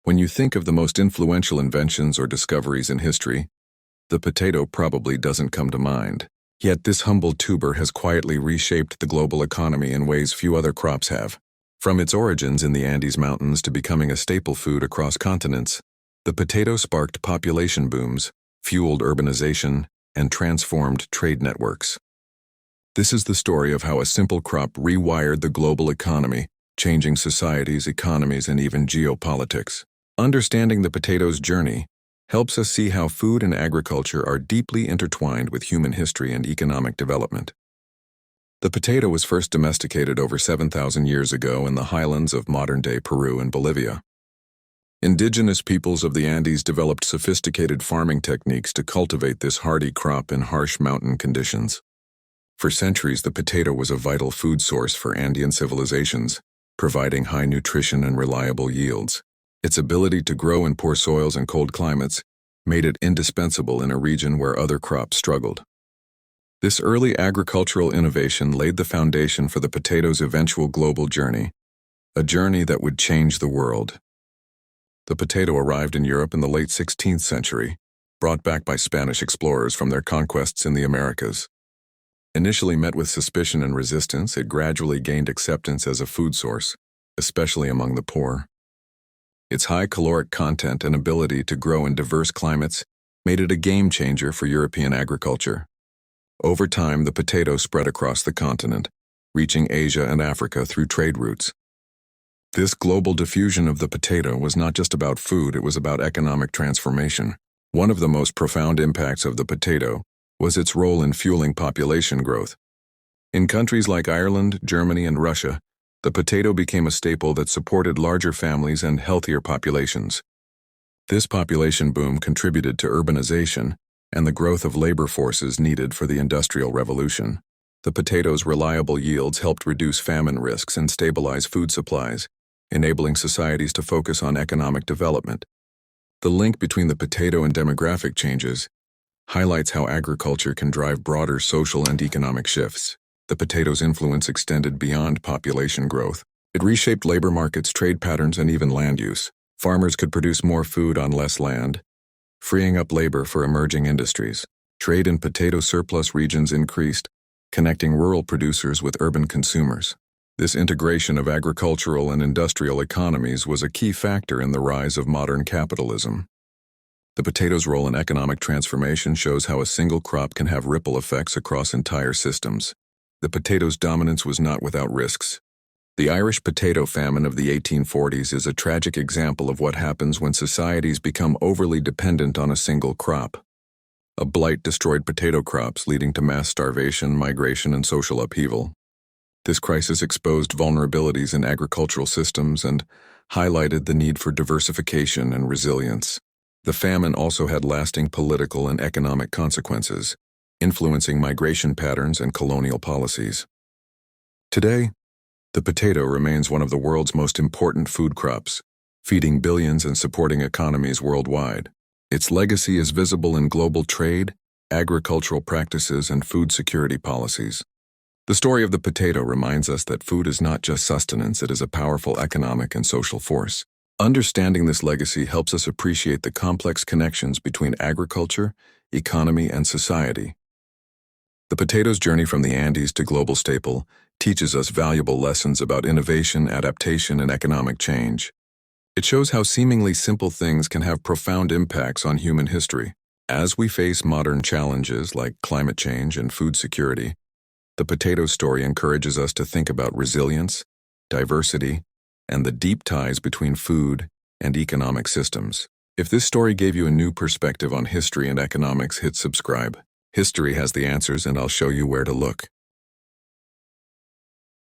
When you think of the most influential inventions or discoveries in history, the potato probably doesn't come to mind. Yet this humble tuber has quietly reshaped the global economy in ways few other crops have. From its origins in the Andes Mountains to becoming a staple food across continents, the potato sparked population booms, fueled urbanization, and transformed trade networks. This is the story of how a simple crop rewired the global economy, changing societies, economies, and even geopolitics. Understanding the potato's journey helps us see how food and agriculture are deeply intertwined with human history and economic development. The potato was first domesticated over 7,000 years ago in the highlands of modern-day Peru and Bolivia. Indigenous peoples of the Andes developed sophisticated farming techniques to cultivate this hardy crop in harsh mountain conditions. For centuries, the potato was a vital food source for Andean civilizations, providing high nutrition and reliable yields. Its ability to grow in poor soils and cold climates made it indispensable in a region where other crops struggled. This early agricultural innovation laid the foundation for the potato's eventual global journey, a journey that would change the world. The potato arrived in Europe in the late 16th century, brought back by Spanish explorers from their conquests in the Americas. Initially met with suspicion and resistance, it gradually gained acceptance as a food source, especially among the poor. Its high caloric content and ability to grow in diverse climates made it a game changer for European agriculture. Over time, the potato spread across the continent, reaching Asia and Africa through trade routes. This global diffusion of the potato was not just about food, it was about economic transformation. One of the most profound impacts of the potato was its role in fueling population growth. In countries like Ireland, Germany, and Russia, the potato became a staple that supported larger families and healthier populations. This population boom contributed to urbanization and the growth of labor forces needed for the Industrial Revolution. The potato's reliable yields helped reduce famine risks and stabilize food supplies, enabling societies to focus on economic development. The link between the potato and demographic changes highlights how agriculture can drive broader social and economic shifts. The potato's influence extended beyond population growth. It reshaped labor markets, trade patterns, and even land use. Farmers could produce more food on less land, freeing up labor for emerging industries. Trade in potato surplus regions increased, connecting rural producers with urban consumers. This integration of agricultural and industrial economies was a key factor in the rise of modern capitalism. The potato's role in economic transformation shows how a single crop can have ripple effects across entire systems. The potato's dominance was not without risks. The Irish potato famine of the 1840s is a tragic example of what happens when societies become overly dependent on a single crop. A blight destroyed potato crops, leading to mass starvation, migration, and social upheaval. This crisis exposed vulnerabilities in agricultural systems and highlighted the need for diversification and resilience. The famine also had lasting political and economic consequences, influencing migration patterns and colonial policies. Today, the potato remains one of the world's most important food crops, feeding billions and supporting economies worldwide. Its legacy is visible in global trade, agricultural practices, and food security policies. The story of the potato reminds us that food is not just sustenance, it is a powerful economic and social force. Understanding this legacy helps us appreciate the complex connections between agriculture, economy, and society. The potato's journey from the Andes to global staple teaches us valuable lessons about innovation, adaptation, and economic change. It shows how seemingly simple things can have profound impacts on human history. As we face modern challenges like climate change and food security, the potato story encourages us to think about resilience, diversity, and the deep ties between food and economic systems. If this story gave you a new perspective on history and economics, hit subscribe. History has the answers, and I'll show you where to look.